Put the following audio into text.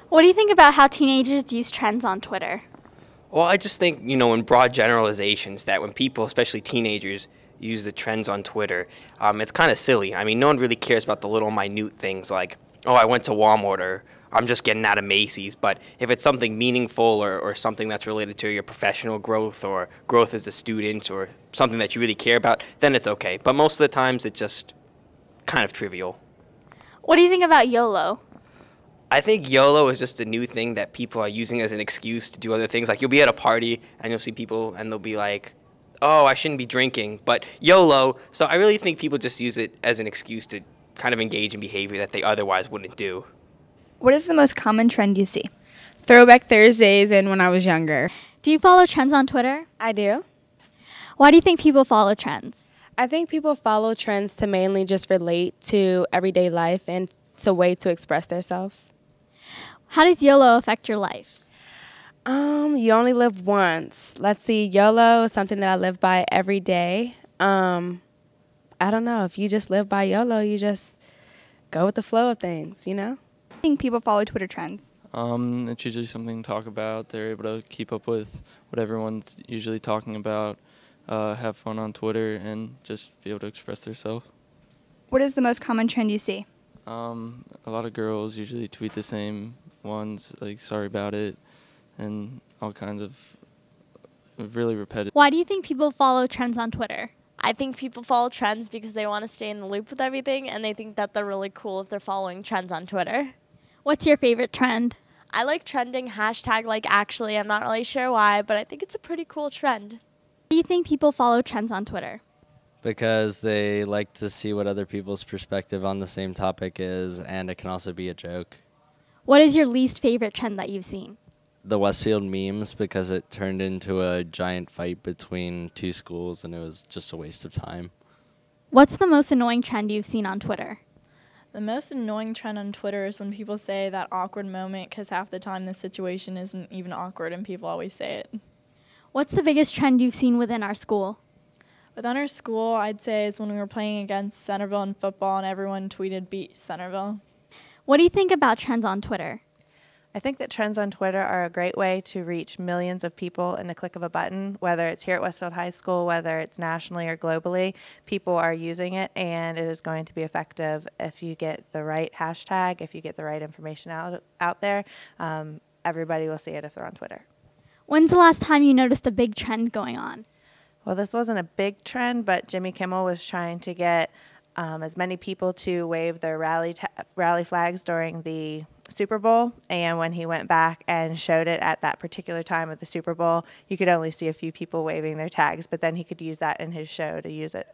What do you think about how teenagers use trends on Twitter? Well, I just think, in broad generalizations, that when people, especially teenagers, use the trends on Twitter, it's kind of silly. I mean, no one really cares about the little minute things like, oh, I went to Walmart or I'm just getting out of Macy's. But if it's something meaningful or something that's related to your professional growth or growth as a student or something that you really care about, then it's okay. But most of the times, it's just kind of trivial. What do you think about YOLO? I think YOLO is just a new thing that people are using as an excuse to do other things. Like, you'll be at a party and you'll see people and they'll be like, oh, I shouldn't be drinking, but YOLO. So I really think people just use it as an excuse to kind of engage in behavior that they otherwise wouldn't do. What is the most common trend you see? Throwback Thursdays and when I was younger. Do you follow trends on Twitter? I do. Why do you think people follow trends? I think people follow trends to mainly just relate to everyday life and it's a way to express themselves. How does YOLO affect your life? You only live once. Let's see, YOLO is something that I live by every day. I don't know, if you just live by YOLO, you just go with the flow of things, I think people follow Twitter trends. It's usually something to talk about. They're able to keep up with what everyone's usually talking about, have fun on Twitter, and just be able to express themselves. What is the most common trend you see? A lot of girls usually tweet the same ones, like sorry about it, and all kinds of really repetitive. Why do you think people follow trends on Twitter? I think people follow trends because they want to stay in the loop with everything, and they think that they're really cool if they're following trends on Twitter. What's your favorite trend? I like trending hashtag like actually. I'm not really sure why, but I think it's a pretty cool trend. Why do you think people follow trends on Twitter? Because they like to see what other people's perspective on the same topic is, and it can also be a joke. What is your least favorite trend that you've seen? The Westfield memes, because it turned into a giant fight between two schools, and it was just a waste of time. What's the most annoying trend you've seen on Twitter? The most annoying trend on Twitter is when people say that awkward moment because half the time the situation isn't even awkward and people always say it. What's the biggest trend you've seen within our school? Within our school, I'd say is when we were playing against Centerville in football and everyone tweeted beat Centerville. What do you think about trends on Twitter? I think that trends on Twitter are a great way to reach millions of people in the click of a button, whether it's here at Westfield High School, whether it's nationally or globally. People are using it, and it is going to be effective if you get the right hashtag, if you get the right information out there. Everybody will see it if they're on Twitter. When's the last time you noticed a big trend going on? Well, this wasn't a big trend, but Jimmy Kimmel was trying to get as many people to wave their rally flags during the Super Bowl, and when he went back and showed it at that particular time of the Super Bowl, you could only see a few people waving their tags, but then he could use that in his show to use it